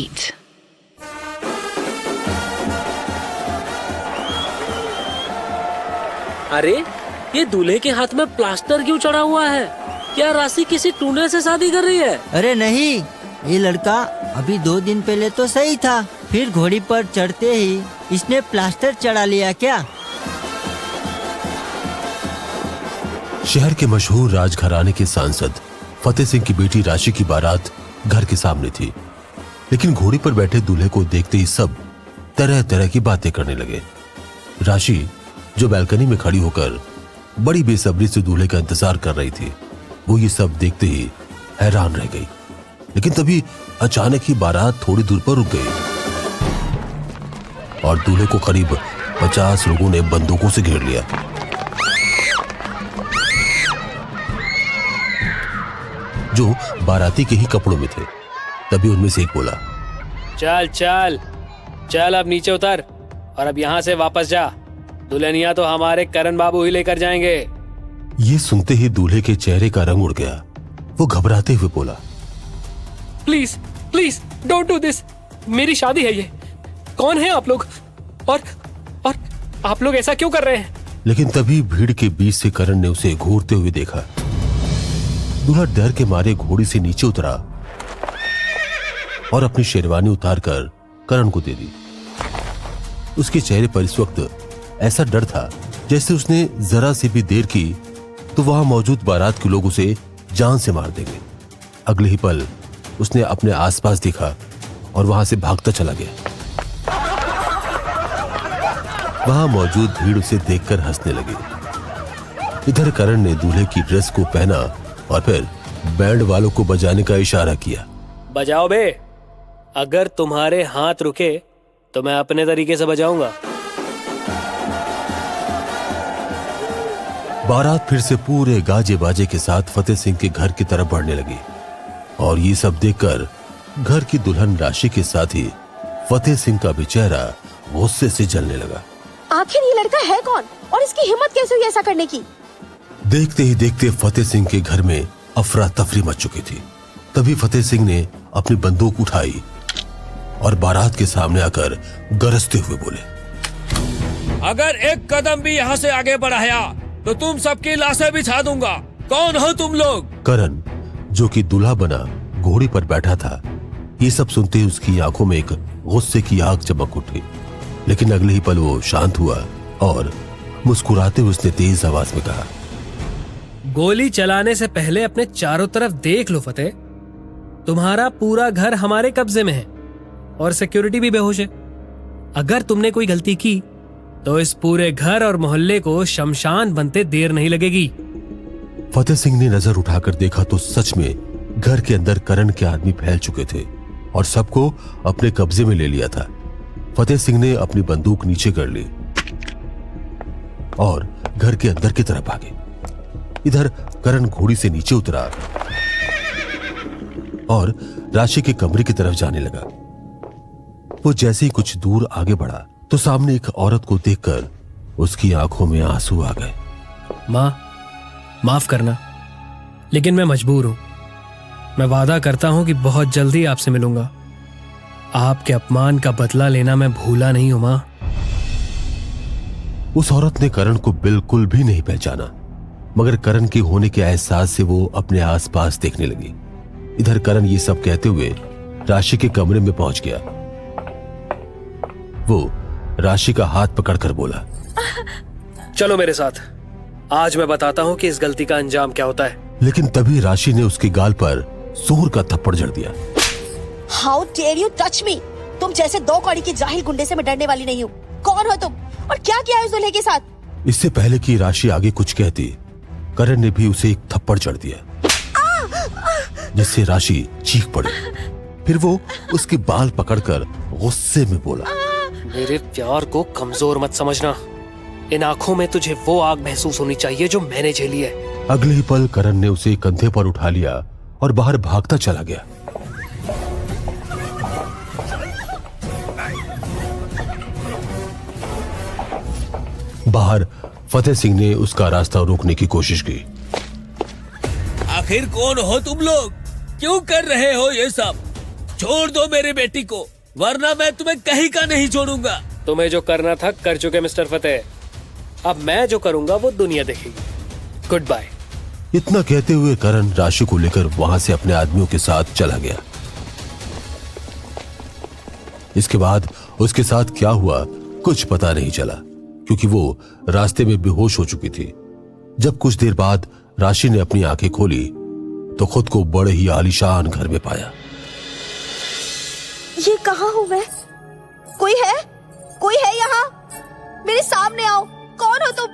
sweet. अरे ये दूल्हे के हाथ में प्लास्टर क्यों चढ़ा हुआ है? क्या राशि किसी टूने से शादी कर रही है? अरे नहीं, ये लड़का अभी 2 दिन पहले तो सही था, फिर घोड़ी पर चढ़ते ही इसने प्लास्टर चढ़ा लिया क्या? शहर के मशहूर राजघराने के सांसद फतेह सिंह की बेटी राशि की बारात घर के सामने थी, लेकिन घोड़ी पर बैठे दूल्हे को देखते ही सब तरह तरह की बातें करने लगे। राशि जो बालकनी में खड़ी होकर बड़ी बेसब्री से दूल्हे का इंतजार कर रही थी, वो ये सब देखते ही हैरान रह गई। लेकिन तभी अचानक ही बारात थोड़ी दूर पर रुक गई और दूल्हे को करीब 50 लोगों ने बंदूकों से घेर लिया। जो बाराती के ही कपड़ों में थे। तभी उनमें से एक बोला, चल चल चल, अब नीचे उतर और अब यहाँ से वापस जा। दुल्हनिया तो हमारे करण बाबू ही लेकर जाएंगे। ये सुनते ही दूल्हे के चेहरे का रंग उड़ गया। वो घबराते हुए बोला, please please don't do this, मेरी शादी है ये। कौन है आप लोग और आप लोग ऐसा क्यों कर रहे हैं? लेकिन तभी भीड़ के बीच से करण ने उसे घूरते हुए देखा। दूल्हा डर के मारे घोड़ी से नीचे उतरा और अपनी शेरवानी उतारकर करण को दे दी। उसके चेहरे पर इस वक्त ऐसा डर था जैसे उसने जरा सी भी देर की तो वहां मौजूद बारात के लोग उसे जान से मार देंगे। अगले ही पल उसने अपने आसपास देखा और वहां से भागता चला गया। वहां मौजूद भीड़ उसे देखकर हंसने लगी। इधर करण ने दूल्हे की ड्रेस को पहना और फिर बैंड वालों को बजाने का इशारा किया। बजाओ बे, अगर तुम्हारे हाथ रुके तो मैं अपने तरीके से बजाऊंगा। बारात फिर से पूरे गाजे बाजे के साथ फतेह सिंह के घर की तरफ बढ़ने लगी और ये सब देखकर घर की दुल्हन राशि के साथ ही फतेह सिंह का भी चेहरा गुस्से से जलने लगा। आखिर ये लड़का है कौन और इसकी हिम्मत कैसे हुई ऐसा करने की? देखते ही देखते फतेह सिंह के घर में अफरा तफरी मच चुकी थी। तभी फतेह सिंह ने अपनी बंदूक उठाई और बारात के सामने आकर गरजते हुए बोले, अगर एक कदम भी यहाँ से आगे बढ़ाया तो तुम सबकी लाशें बिछा दूंगा। कौन हो तुम लोग? करण जो कि दूल्हा बना घोड़ी पर बैठा था, ये सब सुनते ही उसकी आंखों में एक गुस्से की आग चमक उठी। लेकिन अगले ही पल वो शांत हुआ और मुस्कुराते हुए उसने तेज आवाज में कहा, गोली चलाने से पहले अपने चारों तरफ देख लो फतेह। तुम्हारा पूरा घर हमारे कब्जे में है और सिक्योरिटी भी बेहोश है। अगर तुमने कोई गलती की तो इस पूरे घर और मोहल्ले को शमशान बनते देर नहीं लगेगी। फतेह सिंह ने नजर उठाकर देखा तो सच में घर के अंदर करण के आदमी फैल चुके थे और सबको अपने कब्जे में ले लिया था। फतेह सिंह ने अपनी बंदूक नीचे कर ली और घर के अंदर की तरफ भागे। इधर करण घोड़ी से नीचे उतरा और राशि के कमरे की तरफ जाने लगा। वो जैसे ही कुछ दूर आगे बढ़ा तो सामने एक औरत को देखकर उसकी आंखों में आंसू आ गए। माँ, माफ करना, लेकिन मैं मजबूर हूं। मैं वादा करता हूं कि बहुत जल्दी आपसे मिलूंगा। आपके अपमान का बदला लेना मैं भूला नहीं हूं माँ। उस औरत ने करण को बिल्कुल भी नहीं पहचाना, मगर करण के होने के एहसास से वो अपने आसपास देखने लगी। इधर करण ये सब कहते हुए राशि के कमरे में पहुंच गया। वो राशि का हाथ पकड़कर बोला, चलो मेरे साथ, आज मैं बताता हूं कि इस गलती का अंजाम क्या होता है। लेकिन तभी राशि ने उसके गाल पर जोर का थप्पड़ जड़ दिया। How dare you touch me? तुम जैसे 2 कौड़ी के जाहिल गुंडे से मैं डरने वाली नहीं हूँ। कौन हो तुम और क्या किया है उस दूल्हे के साथ? इससे पहले कि राशि आगे कुछ कहती, करण ने भी उसे एक थप्पड़ जड़ दिया जिससे राशि चीख पड़ी। फिर वो उसके बाल पकड़कर गुस्से में बोला, मेरे प्यार को कमजोर मत समझना। इन आंखों में तुझे वो आग महसूस होनी चाहिए जो मैंने झेली है। अगले ही पल करण ने उसे कंधे पर उठा लिया और बाहर भागता चला गया। बाहर फतेह सिंह ने उसका रास्ता रोकने की कोशिश की। आखिर कौन हो तुम लोग? क्यों कर रहे हो ये सब? छोड़ दो मेरी बेटी को, वरना मैं तुम्हें कहीं का नहीं छोड़ूंगा। तुम्हें जो करना था कर चुके मिस्टर फतेह। अब मैं जो करूंगा वो दुनिया देखेगी। Goodbye. इतना कहते हुए करण राशि को लेकर वहां से अपने आदमियों के साथ चला गया। इसके बाद उसके साथ क्या हुआ कुछ पता नहीं चला, क्योंकि वो रास्ते में बेहोश हो चुकी थी। जब कुछ देर बाद राशि ने अपनी आंखें खोली तो खुद को बड़े ही आलीशान घर में पाया। ये कहाँ हूँ मैं? कोई है? कोई है यहाँ? मेरे सामने आओ, कौन हो तुम?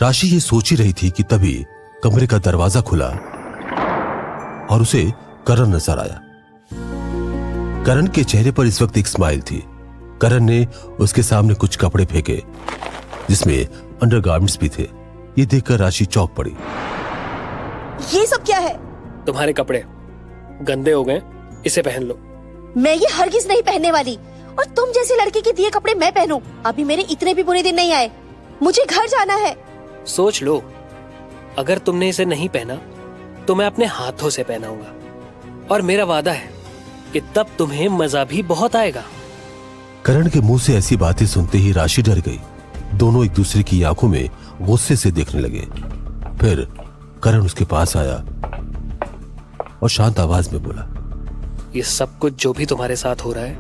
राशि ये सोच ही रही थी कि तभी कमरे का दरवाजा खुला और उसे करण नजर आया। करण के चेहरे पर इस वक्त एक स्माइल थी। करण ने उसके सामने कुछ कपड़े फेंके जिसमें अंडरगारमेंट्स भी थे। ये देखकर राशि चौंक पड़ी। ये सब क्या है? तुम्हारे कपड़े गंदे हो गए, इसे पहन लो। मैं ये हरगिज नहीं पहनने वाली, और तुम जैसे लड़के के दिए कपड़े मैं पहनूं? अभी मेरे इतने भी बुरे दिन नहीं आए, मुझे घर जाना है। सोच लो, अगर तुमने इसे नहीं पहना तो मैं अपने हाथों से पहनाऊंगा, और मेरा वादा है कि तब तुम्हें मजा भी बहुत आएगा। करण के मुंह से ऐसी बातें सुनते ही राशि डर गई। दोनों एक दूसरे की आंखों में गुस्से से देखने लगे। फिर करण उसके पास आया और शांत आवाज में बोला, ये सब कुछ जो भी तुम्हारे साथ हो रहा है,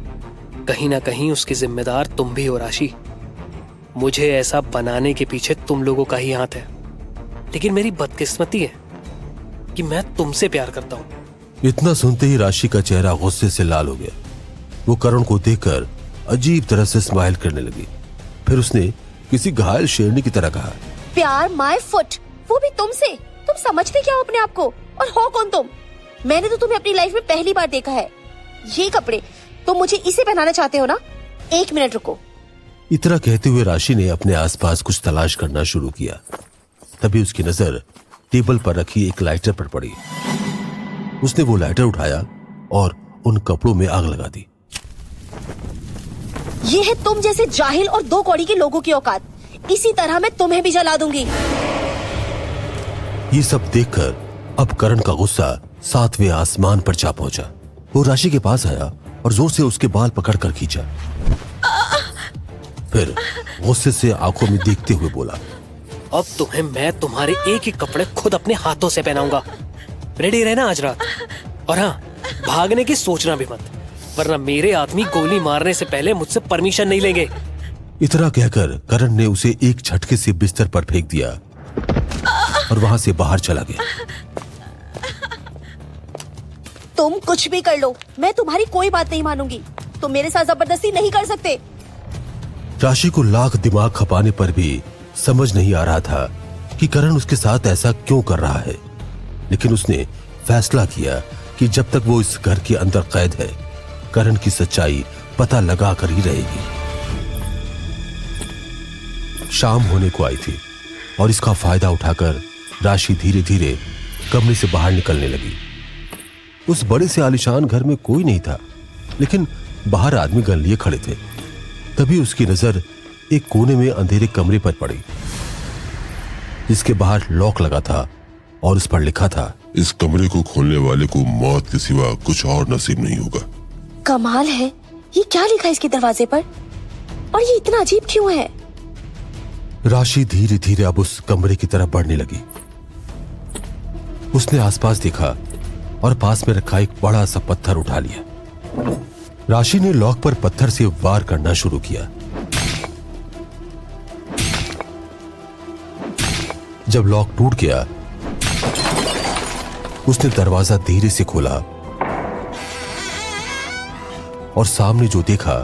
कहीं ना कहीं उसकी जिम्मेदार तुम भी हो राशि। मुझे ऐसा बनाने के पीछे तुम लोगों का ही हाथ है, लेकिन मेरी बदकिस्मती है कि मैं तुमसे प्यार करता हूं। इतना सुनते ही राशि का चेहरा गुस्से से लाल हो गया। वो करण को देखकर अजीब तरह से स्माइल करने लगी। फिर उसने किसी घायल शेरनी की तरह कहा, प्यार माय फुट, वो भी तुमसे? तुम समझते क्या हो अपने आप को? और हो कौन तुम? मैंने तो तुम्हें अपनी लाइफ में पहली बार देखा है। ये कपड़े तुम मुझे इसे पहनाना चाहते हो ना? एक मिनट रुको। इतना कहते हुए राशि ने अपने आसपास कुछ तलाश करना शुरू किया। तभी उसकी नजर टेबल पर रखी एक लाइटर पर पड़ी। उसने वो लाइटर उठाया और उन कपड़ों में आग लगा दी। ये है तुम जैसे जाहिल और दो कौड़ी के लोगों की औकात। इसी तरह मैं तुम्हें भी जला दूंगी। ये सब देखकर अब करण का गुस्सा 7वें आसमान पर जा पहुंचा। वो राशि के पास आया और जोर से उसके बाल पकड़कर खींचा। फिर गुस्से से आंखों में देखते हुए बोला, अब तुम्हें मैं तुम्हारे एक एक कपड़े खुद अपने हाथों से पहनाऊंगा। रेडी रहना आज रात, और हाँ, भागने की सोचना भी मत, वरना मेरे आदमी गोली मारने से पहले मुझसे परमिशन नहीं लेंगे। इतना कहकर करण ने उसे एक झटके से बिस्तर पर फेंक दिया और वहां से बाहर चला गया। तुम कुछ भी कर लो, मैं तुम्हारी कोई बात नहीं मानूंगी। तुम मेरे साथ जबरदस्ती नहीं कर सकते। राशि को लाख दिमाग खपाने पर भी समझ नहीं आ रहा था कि करण उसके साथ ऐसा क्यों कर रहा है, लेकिन उसने फैसला किया कि जब तक वो इस घर के अंदर कैद है, करण की सच्चाई पता लगा कर ही रहेगी। शाम होने को आई थी और इसका फायदा उठाकर राशि धीरे धीरे कमरे से बाहर निकलने लगी। उस बड़े से आलीशान घर में कोई नहीं था, लेकिन बाहर आदमी गन लिए खड़े थे। तभी उसकी नजर एक कोने में अंधेरे कमरे पर पड़ी, जिसके बाहर लॉक लगा था और उस पर लिखा था, इस कमरे को खोलने वाले को मौत के सिवा कुछ और नसीब नहीं होगा। कमाल है, ये क्या लिखा है इसके दरवाजे पर? और ये इतना अजीब क्यों है? राशि धीरे धीरे अब उस कमरे की तरफ बढ़ने लगी। उसने आसपास देखा और पास में रखा एक बड़ा सा पत्थर उठा लिया। राशि ने लॉक पर पत्थर से वार करना शुरू किया। जब लॉक टूट गया, उसने दरवाजा धीरे से खोला और सामने जो देखा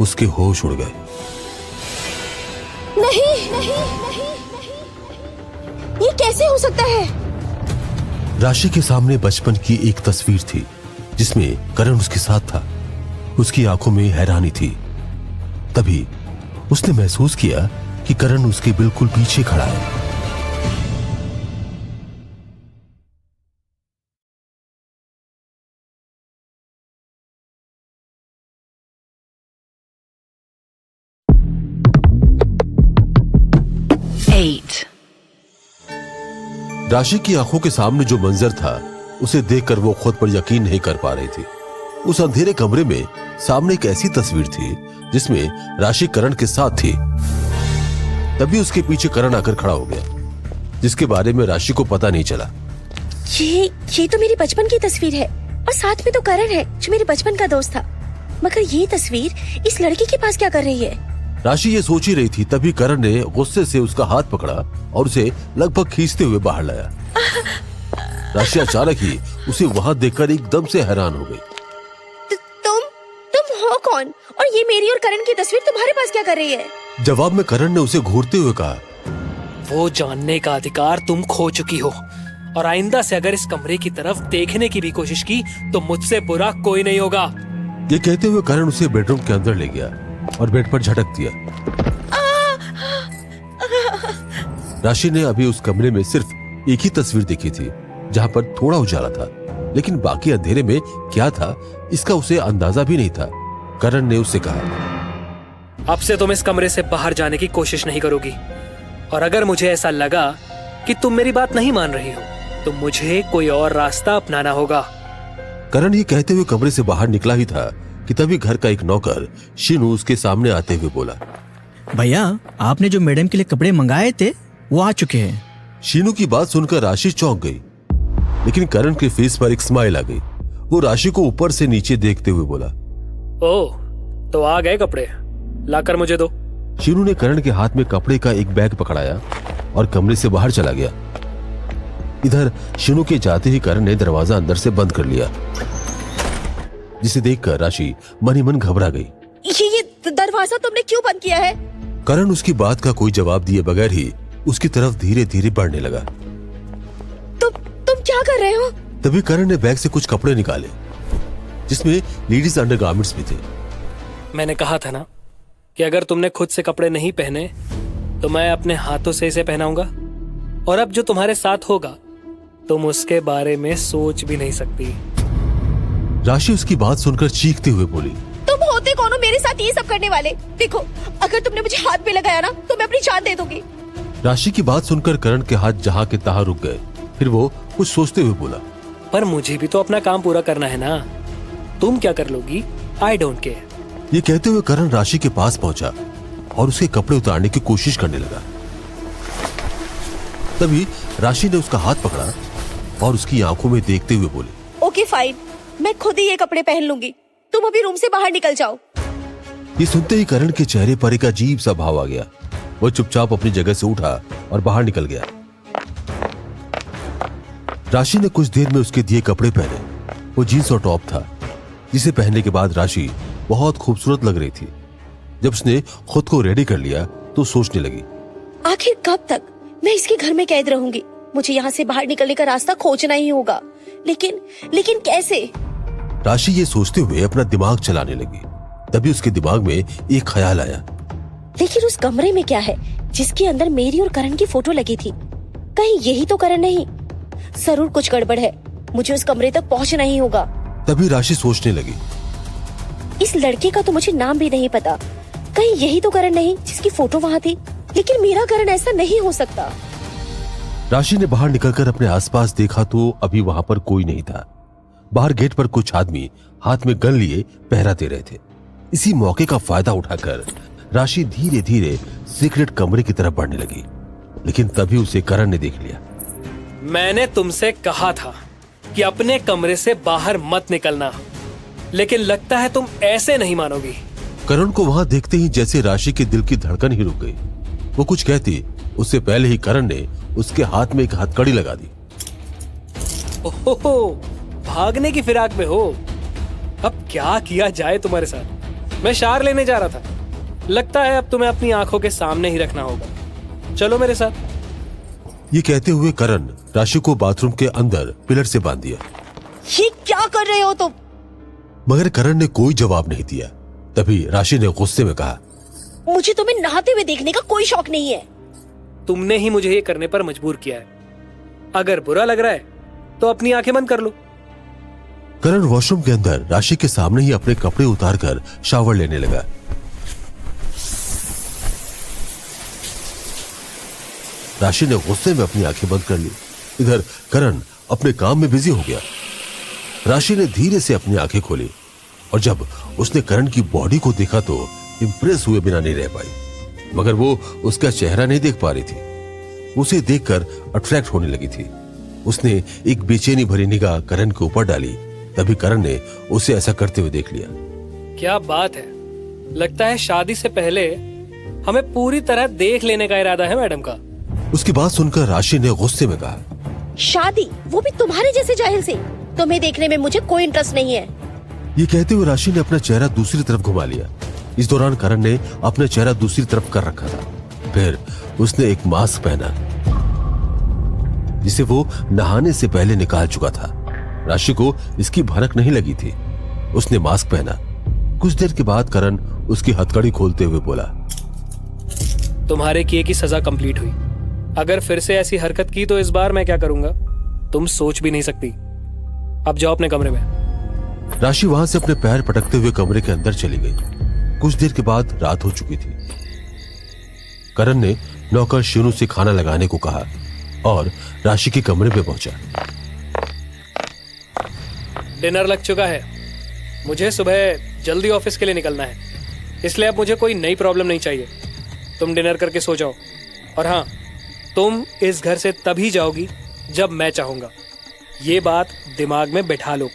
उसके होश उड़ गए। नहीं, नहीं, नहीं, नहीं, ये कैसे हो सकता है? राशि के सामने बचपन की एक तस्वीर थी जिसमें करण उसके साथ था। उसकी आंखों में हैरानी थी। तभी उसने महसूस किया कि करण उसके बिल्कुल पीछे खड़ा है। राशि की आंखों के सामने जो मंजर था, उसे देखकर वो खुद पर यकीन नहीं कर पा रही थी। उस अंधेरे कमरे में सामने एक ऐसी तस्वीर थी जिसमें राशि करण के साथ थी। तभी उसके पीछे करण आकर खड़ा हो गया, जिसके बारे में राशि को पता नहीं चला। ये तो मेरी बचपन की तस्वीर है और साथ में तो करण है जो मेरे बचपन का दोस्त था। मगर ये तस्वीर इस लड़के के पास क्या कर रही है? राशि ये सोच ही रही थी, तभी करण ने गुस्से से उसका हाथ पकड़ा और उसे लगभग खींचते हुए बाहर लाया। राशि अचानक ही उसे वहां देखकर एकदम से हैरान हो गई। तुम हो कौन? और ये मेरी और करण की तस्वीर तुम्हारे पास क्या कर रही है? जवाब में करण ने उसे घूरते हुए कहा, वो जानने का अधिकार तुम खो चुकी हो और आइंदा से अगर इस कमरे की तरफ देखने की भी कोशिश की तो मुझसे बुरा कोई नहीं होगा। ये कहते हुए करण उसे बेडरूम के अंदर ले गया और बेड पर झटक दिया। राशि ने अभी उस कमरे में सिर्फ एक ही तस्वीर देखी थी जहां पर थोड़ा उजाला था, लेकिन बाकी अंधेरे में क्या था इसका उसे अंदाजा भी नहीं था। करण ने उससे कहा, अब से तुम इस कमरे से बाहर जाने की कोशिश नहीं करोगी और अगर मुझे ऐसा लगा कि तुम मेरी बात नहीं मान रही हो तो मुझे कोई और रास्ता अपनाना होगा। करण ये कहते हुए कमरे से बाहर निकला ही था कि तभी घर का एक नौकर शीनू उसके सामने आते हुए बोला, भैया आपने जो मैडम के लिए कपड़े मंगाए थे वो आ चुके हैं। शीनू की बात सुनकर राशि चौंक गई, लेकिन करण के फेस पर एक स्माइल आ गई। वो राशि को ऊपर से नीचे देखते हुए बोला, ओह तो आ गए कपड़े, लाकर मुझे दो। शीनू ने करण के हाथ में कपड़े का एक बैग पकड़ाया और कमरे से बाहर चला गया। इधर शीनू के जाते ही करण ने दरवाजा अंदर से बंद कर लिया, जिसे देखकर राशि मन ही मन घबरा गई। ये दरवाजा तुमने क्यों बंद किया है? करण उसकी बात का कोई जवाब दिए बगैर ही उसकी तरफ धीरे धीरे बढ़ने लगा। तुम क्या कर रहे हो? तभी करण ने बैग से कुछ कपड़े निकाले जिसमें लेडीज अंडरगारमेंट्स भी थे। मैंने कहा था ना कि अगर तुमने खुद से कपड़े नहीं पहने तो मैं अपने हाथों से इसे पहनाऊंगा, और अब जो तुम्हारे साथ होगा तुम उसके बारे में सोच भी नहीं सकती। राशि उसकी बात सुनकर चीखते हुए बोली, तुम होते कौन हो मेरे साथ ये सब करने वाले? देखो अगर तुमने मुझे हाथ पे लगाया ना तो मैं अपनी जान दे दूंगी। राशि की बात सुनकर करण के हाथ जहां के तहां रुक गए। फिर वो कुछ सोचते हुए बोला, पर मुझे भी तो अपना काम पूरा करना है ना, तुम क्या कर लोगी आई डोंट केयर। ये कहते हुए करण राशि के पास पहुंचा और उसके कपड़े उतारने की कोशिश करने लगा। तभी राशि ने उसका हाथ पकड़ा और उसकी आंखों में देखते हुए बोली, ओके फाइन, मैं खुद ही ये कपड़े पहन लूंगी, तुम अभी रूम से बाहर निकल जाओ। ये सुनते ही करण के चेहरे पर एक अजीब सा भाव आ गया। वो चुपचाप अपनी जगह से उठा और बाहर निकल गया। राशि ने कुछ देर में उसके दिए कपड़े पहने। वो जींस और टॉप था, जिसे पहनने के बाद राशि बहुत खूबसूरत लग रही थी। जब उसने खुद को रेडी कर लिया तो सोचने लगी, आखिर कब तक मैं इसके घर में कैद रहूंगी? मुझे यहाँ से बाहर निकलने का रास्ता खोजना ही होगा, लेकिन कैसे? राशि ये सोचते हुए अपना दिमाग चलाने लगी। तभी उसके दिमाग में एक ख्याल आया, लेकिन उस कमरे में क्या है जिसके अंदर मेरी और करण की फोटो लगी थी? कहीं यही तो करण नहीं? जरूर कुछ गड़बड़ है, मुझे उस कमरे तक पहुंचना ही होगा। तभी राशि सोचने लगी, इस लड़के का तो मुझे नाम भी नहीं पता, कहीं यही तो करण नहीं जिसकी फोटो वहाँ थी? लेकिन मेरा करण ऐसा नहीं हो सकता। राशि ने बाहर निकलकर अपने आसपास देखा तो अभी वहां पर कोई नहीं था। बाहर गेट पर कुछ आदमी हाथ में गन लिए पहरा दे रहे थे। इसी मौके का फायदा उठाकर राशि धीरे धीरे सीक्रेट कमरे की तरफ बढ़ने लगी, लेकिन तभी उसे करण ने देख लिया। मैंने तुमसे कहा था कि अपने कमरे से बाहर मत निकलना, लेकिन लगता है तुम ऐसे नहीं मानोगी। करण को वहां देखते ही जैसे राशि के दिल की धड़कन ही रुक गई। वो कुछ कहती उससे पहले ही करण ने उसके हाथ में एक हथकड़ी लगा दी। ओहो, भागने की फिराक में हो? अब क्या किया जाए तुम्हारे साथ? मैं शार लेने जा रहा था, लगता है अब तुम्हें अपनी आंखों के सामने ही रखना होगा। चलो मेरे साथ। ये कहते हुए करण राशि को बाथरूम के अंदर पिलर से बांध दिया। ये क्या कर रहे हो तुम? मगर करण ने कोई जवाब नहीं दिया। तभी राशि ने गुस्से में कहा, मुझे तुम्हें नहाते हुए देखने का कोई शौक नहीं है। तुमने ही मुझे ये करने पर मजबूर किया है। अगर बुरा लग रहा है तो अपनी आंखें बंद कर लो। करण वॉशरूम के अंदर राशि के सामने ही अपने कपड़े उतारकर शावर लेने लगा। राशि ने गुस्से में अपनी आंखें बंद कर ली। इधर करण अपने काम में बिजी हो गया। राशि ने धीरे से अपनी आंखें खोली और जब उसने करण की बॉडी को देखा तो इम्प्रेस हुए बिना नहीं रह पाई, मगर वो उसका चेहरा नहीं देख पा रही थी। उसे देखकर अट्रैक्ट होने लगी थी। उसने एक बेचैनी भरी निगाह करण के ऊपर डाली, तभी करण ने उसे ऐसा करते हुए देख लिया। क्या बात है, लगता है शादी से पहले हमें पूरी तरह देख लेने का इरादा है मैडम का। उसकी बात सुनकर राशि ने गुस्से में कहा, शादी, वो भी तुम्हारे जैसे जाहिल से? तुम्हें देखने में मुझे कोई इंटरेस्ट नहीं है। ये कहते हुए राशि ने अपना चेहरा दूसरी तरफ घुमा लिया। इस दौरान करण ने अपना चेहरा दूसरी तरफ कर रखा था। फिर उसने एक मास्क पहना जिसे वो नहाने से पहले निकाल चुका था। राशि को इसकी भनक नहीं लगी थी। उसने मास्क पहना। कुछ देर के बाद करण उसकी हथकड़ी खोलते हुए बोला, तुम्हारे किए की सजा कंप्लीट हुई। अगर फिर से ऐसी हरकत की तो इस बार मैं क्या करूंगा तुम सोच भी नहीं सकती। अब जाओ अपने कमरे में। राशि वहां से अपने पैर पटकते हुए कमरे के अंदर चली गई। कुछ देर के बाद रात हो चुकी थी। करण ने नौकर शिनू से खाना लगाने को कहा और राशि के कमरे में पहुंचा। डिनर लग चुका है। मुझे सुबह जल्दी ऑफिस के लिए निकलना है, इसलिए अब मुझे कोई नई प्रॉब्लम नहीं चाहिए। तुम डिनर करके सो जाओ। और हाँ, तुम इस घर से तभी जाओगी जब मैं चाहूंगा। ये बात दिमाग में बैठा लो।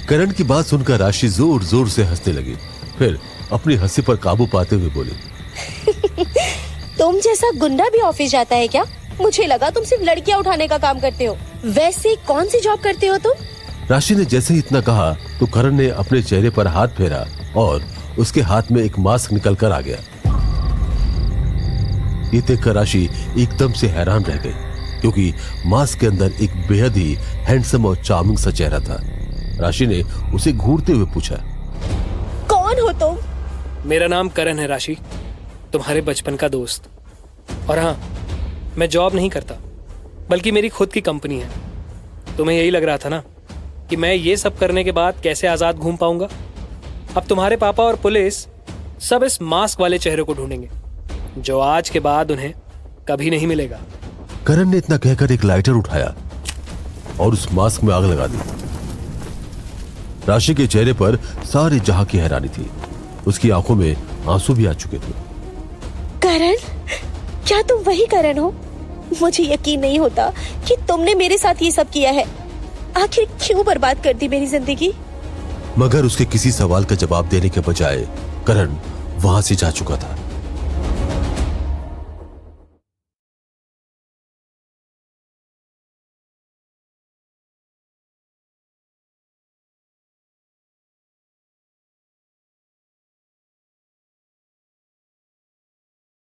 करण की बात सुनकर राशि जोर जोर से हंसने लगी। फिर अपनी हंसी पर काबू पाते हुए बोली, तुम जैसा गुंडा भी ऑफिस जाता है क्या? मुझे लगा तुम सिर्फ लड़कियां उठाने का काम करते हो। वैसे कौन सी जॉब करते हो तुम? राशि ने जैसे ही इतना कहा तो करण ने अपने चेहरे पर हाथ फेरा और उसके हाथ में एक मास्क निकल कर आ गया। ये देखकर राशि एकदम से हैरान रह गई, क्योंकि मास्क के अंदर एक बेहद ही हैंडसम और चार्मिंग सा चेहरा था। राशि ने उसे घूरते हुए पूछा, कौन हो तुम? मेरा नाम करण है राशि, तुम्हारे बचपन का दोस्त। और हाँ, मैं जॉब नहीं करता, बल्कि मेरी खुद की कंपनी है। तुम्हें यही लग रहा था ना कि मैं ये सब करने के बाद कैसे आजाद घूम पाऊंगा। अब तुम्हारे पापा और पुलिस सब इस मास्क वाले चेहरे को ढूंढेंगे, जो आज के बाद उन्हें कभी नहीं मिलेगा। करण ने इतना कहकर एक लाइटर उठाया और उस मास्क में आग लगा दी। राशि के चेहरे पर सारे जहां की हैरानी थी। उसकी आंखों में आंसू भी आ चुके थे। करण, क्या तुम वही करण हो? मुझे यकीन नहीं होता कि तुमने मेरे साथ ये सब किया है। आखिर क्यों बर्बाद कर दी मेरी जिंदगी? मगर उसके किसी सवाल का जवाब देने के बजाय करण वहां से जा चुका था।